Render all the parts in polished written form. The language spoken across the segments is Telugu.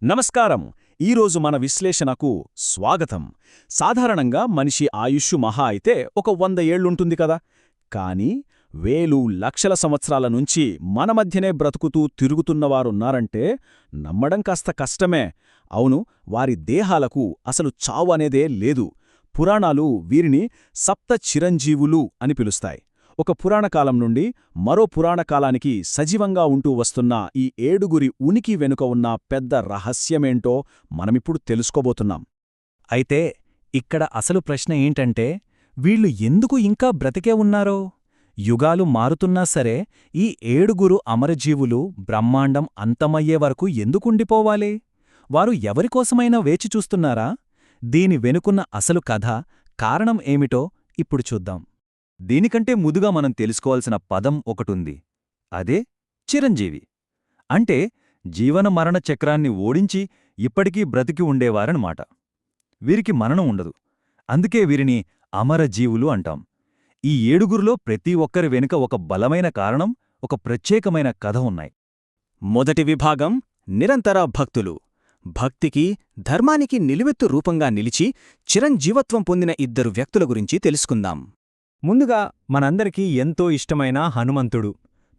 నమస్కారం. ఈరోజు మన విశ్లేషణకు స్వాగతం. సాధారణంగా మనిషి ఆయుష్షు మహా అయితే ఒక 100 ఏళ్లుంటుంది కదా. కానీ వేలు లక్షల సంవత్సరాల నుంచి మన మధ్యనే బ్రతుకుతూ తిరుగుతున్నవారున్నారంటే నమ్మడం కాస్త కష్టమే. అవును, వారి దేహాలకు అసలు చావు అనేదే లేదు. పురాణాలు వీరిని సప్త చిరంజీవులు అని పిలుస్తాయి. ఒక పురాణకాలం నుండి మరో పురాణకాలానికి సజీవంగా ఉంటూ వస్తున్న ఈ ఏడుగురి ఉనికి వెనుక ఉన్న పెద్ద రహస్యమేంటో మనమిప్పుడు తెలుసుకోబోతున్నాం. అయితే ఇక్కడ అసలు ప్రశ్న ఏంటంటే, వీళ్ళు ఎందుకు ఇంకా బ్రతికే ఉన్నారో? యుగాలు మారుతున్నా సరే ఈ ఏడుగురు అమరజీవులు బ్రహ్మాండం అంతమయ్యే వరకు ఎందుకుండిపోవాలి? వారు ఎవరికోసమైనా వేచిచూస్తున్నారా? దీని వెనుకున్న అసలు కథ, కారణం ఏమిటో ఇప్పుడు చూద్దాం. దీనికంటే ముందుగా మనం తెలుసుకోవాల్సిన పదం ఒకటుంది. అదే చిరంజీవి. అంటే జీవన మరణ చక్రాన్ని ఓడించి ఇప్పటికీ బ్రతికి ఉండేవారన్నమాట. వీరికి మరణం ఉండదు. అందుకే వీరిని అమరజీవులు అంటాం. ఈ ఏడుగురులో ప్రతి ఒక్కరి వెనుక ఒక బలమైన కారణం, ఒక ప్రత్యేకమైన కథ ఉన్నాయి. మొదటి విభాగం నిరంతర భక్తులు. భక్తికి, ధర్మానికి నిలువెత్తు రూపంగా నిలిచి చిరంజీవత్వం పొందిన ఇద్దరు వ్యక్తుల గురించి తెలుసుకుందాం. ముందుగా మనందరికీ ఎంతో ఇష్టమైన హనుమంతుడు.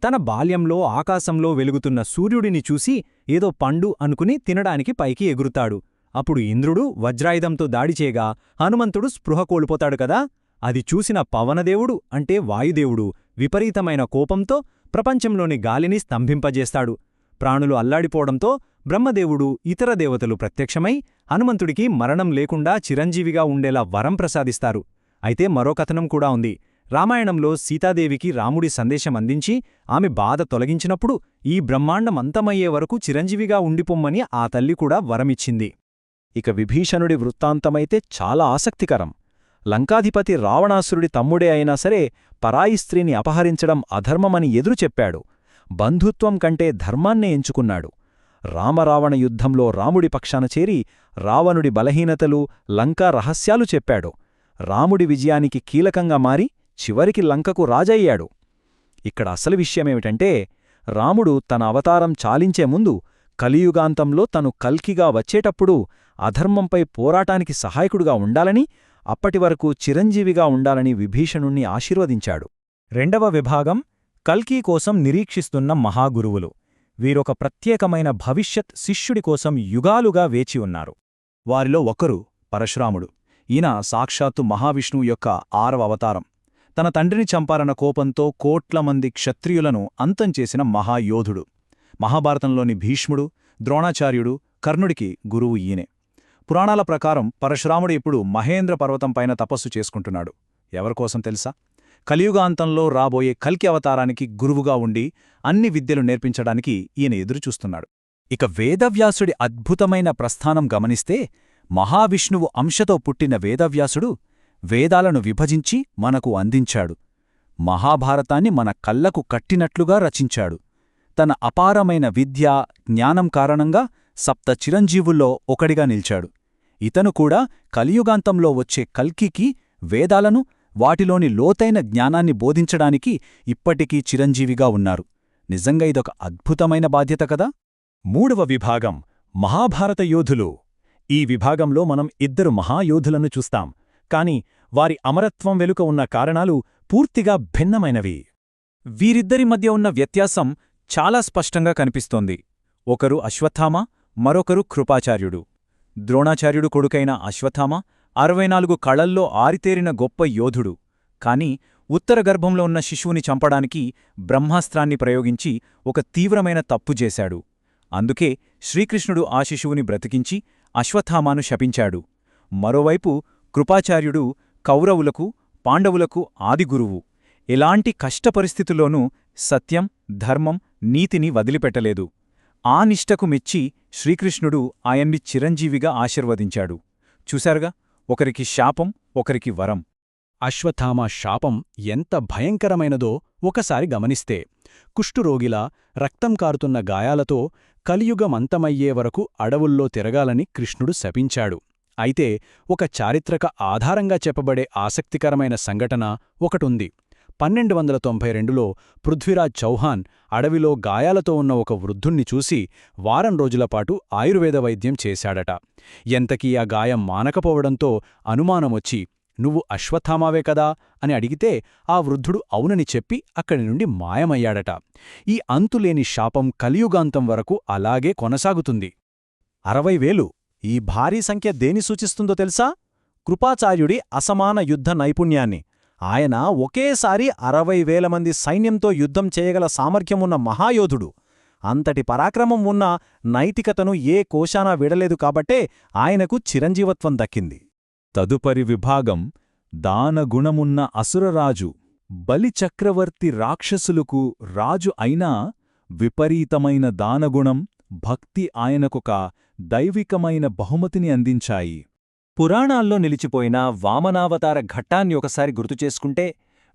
తన బాల్యంలో ఆకాశంలో వెలుగుతున్న సూర్యుడిని చూసి ఏదో పండు అనుకుని తినడానికి పైకి ఎగురుతాడు. అప్పుడు ఇంద్రుడు వజ్రాయుధంతో దాడిచేయగా హనుమంతుడు స్పృహ కోల్పోతాడు కదా. అది చూసిన పవనదేవుడు అంటే వాయుదేవుడు విపరీతమైన కోపంతో ప్రపంచంలోని గాలిని స్తంభింపజేస్తాడు. ప్రాణులు అల్లాడిపోవడంతో బ్రహ్మదేవుడు, ఇతర దేవతలు ప్రత్యక్షమై హనుమంతుడికి మరణం లేకుండా చిరంజీవిగా ఉండేలా వరం ప్రసాదిస్తారు. అయితే మరో కథనం కూడా ఉంది. రామాయణంలో సీతాదేవికి రాముడి సందేశం అందించి ఆమె బాధ తొలగించినప్పుడు ఈ బ్రహ్మాండం అంతమయ్యే వరకు చిరంజీవిగా ఉండిపొమ్మని ఆ తల్లి కూడా వరమిచ్చింది. ఇక విభీషణుడి వృత్తాంతమైతే చాలా ఆసక్తికరం. లంకాధిపతి రావణాసురుడి తమ్ముడే అయినా సరే పరాయి స్త్రీని అపహరించడం అధర్మమని ఎదురుచెప్పాడు. బంధుత్వం కంటే ధర్మాన్నే ఎంచుకున్నాడు. రామరావణ యుద్ధంలో రాముడి పక్షాన చేరి రావణుడి బలహీనతలు, లంకా రహస్యాలు చెప్పాడు. రాముడి విజయానికి కీలకంగా మారి చివరికి లంకకు రాజయ్యాడు. ఇక్కడ అసలు విషయమేమిటంటే, రాముడు తన అవతారం చాలించే ముందు కలియుగాంతంలో తను కల్కిగా వచ్చేటప్పుడు అధర్మంపై పోరాటానికి సహాయకుడుగా ఉండాలని, అప్పటివరకు చిరంజీవిగా ఉండాలని విభీషణుణ్ణి ఆశీర్వదించాడు. రెండవ విభాగం కల్కి కోసం నిరీక్షిస్తున్న మహాగురువులు. వీరొక ప్రత్యేకమైన భవిష్యత్ శిష్యుడి కోసం యుగాలుగా వేచి ఉన్నారు. వారిలో ఒకరు పరశురాముడు. ఈయన సాక్షాత్తు మహావిష్ణువు యొక్క 6వ అవతారం. తన తండ్రిని చంపాలన్న కోపంతో కోట్ల మంది క్షత్రియులను అంతం చేసిన మహాయోధుడు. మహాభారతంలోని భీష్ముడు, ద్రోణాచార్యుడు, కర్ణుడికి గురువు ఈయనే. పురాణాల ప్రకారం పరశురాముడు ఇప్పుడు మహేంద్ర పర్వతంపైన తపస్సు చేసుకుంటున్నాడు. ఎవరికోసం తెలుసా? కలియుగాంతంలో రాబోయే కల్కి అవతారానికి గురువుగా ఉండి అన్ని విద్యలు నేర్పించడానికి ఈయన ఎదురుచూస్తున్నాడు. ఇక వేదవ్యాసుడి అద్భుతమైన ప్రస్థానం గమనిస్తే, మహావిష్ణువు అంశతో పుట్టిన వేదవ్యాసుడు వేదాలను విభజించి మనకు అందించాడు. మహాభారతాన్ని మన కళ్లకు కట్టినట్లుగా రచించాడు. తన అపారమైన విద్యా, జ్ఞానం కారణంగా సప్త చిరంజీవుల్లో ఒకడిగా నిల్చాడు. ఇతను కూడా కలియుగాంతంలో వచ్చే కల్కికి వేదాలను, వాటిలోని లోతైన జ్ఞానాన్ని బోధించడానికి ఇప్పటికీ చిరంజీవిగా ఉన్నారు. నిజంగా ఇదొక అద్భుతమైన బాధ్యత కదా. మూడవ విభాగం మహాభారత యోధులు. ఈ విభాగంలో మనం ఇద్దరు మహాయోధులను చూస్తాం. కాని వారి అమరత్వం వెనుక ఉన్న కారణాలు పూర్తిగా భిన్నమైనవి. వీరిద్దరి మధ్య ఉన్న వ్యత్యాసం చాలా స్పష్టంగా కనిపిస్తోంది. ఒకరు అశ్వత్థామ, మరొకరు కృపాచార్యుడు. ద్రోణాచార్యుడు కొడుకైన అశ్వత్థామ 64 కళల్లో ఆరితేరిన గొప్ప యోధుడు. కాని ఉత్తర గర్భంలో ఉన్న శిశువుని చంపడానికి బ్రహ్మాస్త్రాన్ని ప్రయోగించి ఒక తీవ్రమైన తప్పు చేశాడు. అందుకే శ్రీకృష్ణుడు ఆ శిశువుని బ్రతికించి అశ్వత్థామాను శపించాడు. మరోవైపు కృపాచార్యుడు కౌరవులకు, పాండవులకు ఆదిగురువు. ఎలాంటి కష్టపరిస్థితుల్లోనూ సత్యం, ధర్మం, నీతిని వదిలిపెట్టలేదు. ఆ నిష్టకు మెచ్చి శ్రీకృష్ణుడు ఆయన్ని చిరంజీవిగా ఆశీర్వదించాడు. చూశారుగా, ఒకరికి శాపం, ఒకరికి వరం. అశ్వత్థామ శాపం ఎంత భయంకరమైనదో ఒకసారి గమనిస్తే, కుష్ఠురోగిలా రక్తం కారుతున్న గాయాలతో కలియుగమంతమయ్యే వరకు అడవుల్లో తిరగాలని కృష్ణుడు శపించాడు. అయితే ఒక చారిత్రక ఆధారంగా చెప్పబడే ఆసక్తికరమైన సంఘటన ఒకటుంది. 1292లో పృథ్వీరాజ్ చౌహాన్ అడవిలో గాయాలతో ఉన్న ఒక వృద్ధుణ్ణి చూసి వారం రోజులపాటు ఆయుర్వేద వైద్యం చేశాడట. ఎంతకీ ఆ గాయం మానకపోవడంతో అనుమానమొచ్చి నువ్వు అశ్వత్థామావే కదా అని అడిగితే ఆ వృద్ధుడు అవునని చెప్పి అక్కడి నుండి మాయమయ్యాడట. ఈ అంతులేని శాపం కలియుగాంతం వరకు అలాగే కొనసాగుతుంది. 60,000 ఈ భారీ సంఖ్య దేని సూచిస్తుందో తెలుసా? కృపాచార్యుడి అసమాన యుద్ధ నైపుణ్యాన్ని. ఆయన ఒకేసారి 60,000 మంది సైన్యంతో యుద్ధం చేయగల సామర్థ్యమున్న మహాయోధుడు. అంతటి పరాక్రమం ఉన్న నైతికతను ఏ కోశానా విడలేదు కాబట్టే ఆయనకు చిరంజీవత్వం దక్కింది. తదుపరి విభాగం దానగుణమున్న అసురరాజు. బలిచక్రవర్తి రాక్షసులకు రాజు అయినా విపరీతమైన దానగుణం, భక్తి ఆయనకొక దైవికమైన బహుమతిని అందించాయి. పురాణాల్లో నిలిచిపోయిన వామనావతార ఘట్టాన్ని ఒకసారి గుర్తుచేసుకుంటే,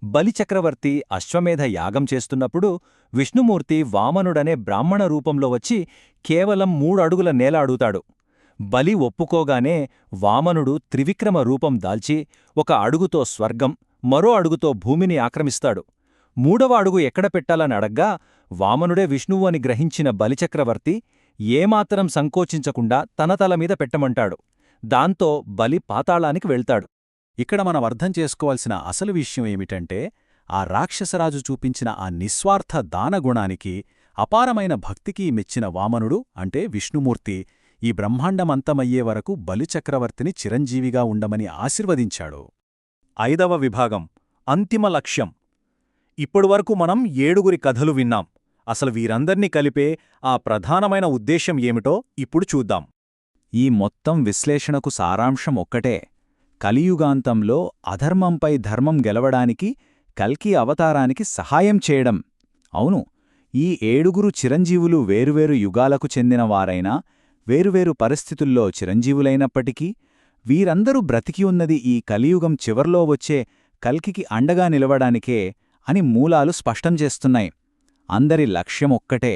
బలిచక్రవర్తి అశ్వమేధ యాగం చేస్తున్నప్పుడు విష్ణుమూర్తి వామనుడనే బ్రాహ్మణ రూపంలో వచ్చి కేవలం 3 అడుగుల నేల అడుగుతాడు. బలి ఒప్పుకోగానే వామనుడు త్రివిక్రమ రూపం దాల్చి ఒక అడుగుతో స్వర్గం, మరో అడుగుతో భూమిని ఆక్రమిస్తాడు. 3వ అడుగు ఎక్కడ పెట్టాలని అడగ్గా వామనుడే విష్ణువు అని గ్రహించిన బలిచక్రవర్తి ఏమాత్రం సంకోచించకుండా తన తలమీద పెట్టమంటాడు. దాంతో బలి పాతాళానికి వెళ్తాడు. ఇక్కడ మనం అర్థం చేసుకోవాల్సిన అసలు విషయం ఏమిటంటే, ఆ రాక్షసరాజు చూపించిన ఆ నిస్వార్థ దానగుణానికి, అపారమైన భక్తికి మెచ్చిన వామనుడు అంటే విష్ణుమూర్తి ఈ బ్రహ్మాండమంతమయ్యే వరకు బలిచక్రవర్తిని చిరంజీవిగా ఉండమని ఆశీర్వదించాడు. 5వ విభాగం అంతిమ లక్ష్యం. ఇప్పటివరకు మనం 7 కథలు విన్నాం. అసలు వీరందర్నీ కలిపే ఆ ప్రధానమైన ఉద్దేశ్యం ఏమిటో ఇప్పుడు చూద్దాం. ఈ మొత్తం విశ్లేషణకు సారాంశం ఒక్కటే: కలియుగాంతంలో అధర్మంపై ధర్మం గెలవడానికి కల్కి అవతారానికి సహాయం చేయడం. అవును, ఈ 7 చిరంజీవులు వేరువేరు యుగాలకు చెందినవారైనా, వేరువేరు పరిస్థితుల్లో చిరంజీవులైనప్పటికీ వీరందరూ బ్రతికి ఉన్నది ఈ కలియుగం చివర్లో వచ్చే కల్కికి అండగా నిలవడానికే అని మూలాలు స్పష్టం చేస్తున్నాయి. అందరి లక్ష్యమొక్కటే.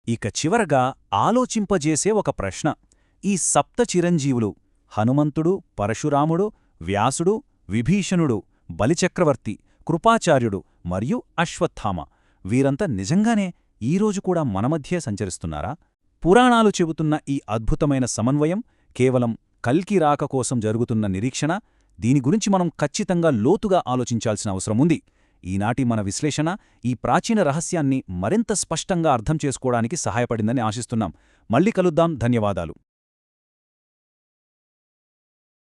ఇక చివరగా ఆలోచింపజేసే ఒక ప్రశ్న: ఈ సప్త చిరంజీవులు హనుమంతుడు, పరశురాముడు, వ్యాసుడు, విభీషణుడు, బలిచక్రవర్తి, కృపాచార్యుడు మరియు అశ్వత్థామ వీరంతా నిజంగానే ఈరోజు కూడా మన మధ్యే సంచరిస్తున్నారా? పురాణాలు చెబుతున్న ఈ అద్భుతమైన సమన్వయం కేవలం కల్కి రాక కోసం జరుగుతున్న నిరీక్షణ? దీని గురించి మనం ఖచ్చితంగా లోతుగా ఆలోచించాల్సిన అవసరముంది. ఈనాటి మన విశ్లేషణ ఈ ప్రాచీన రహస్యాన్ని మరింత స్పష్టంగా అర్థం చేసుకోవడానికి సహాయపడిందని ఆశిస్తున్నాం. మళ్ళీ కలుద్దాం. ధన్యవాదాలు.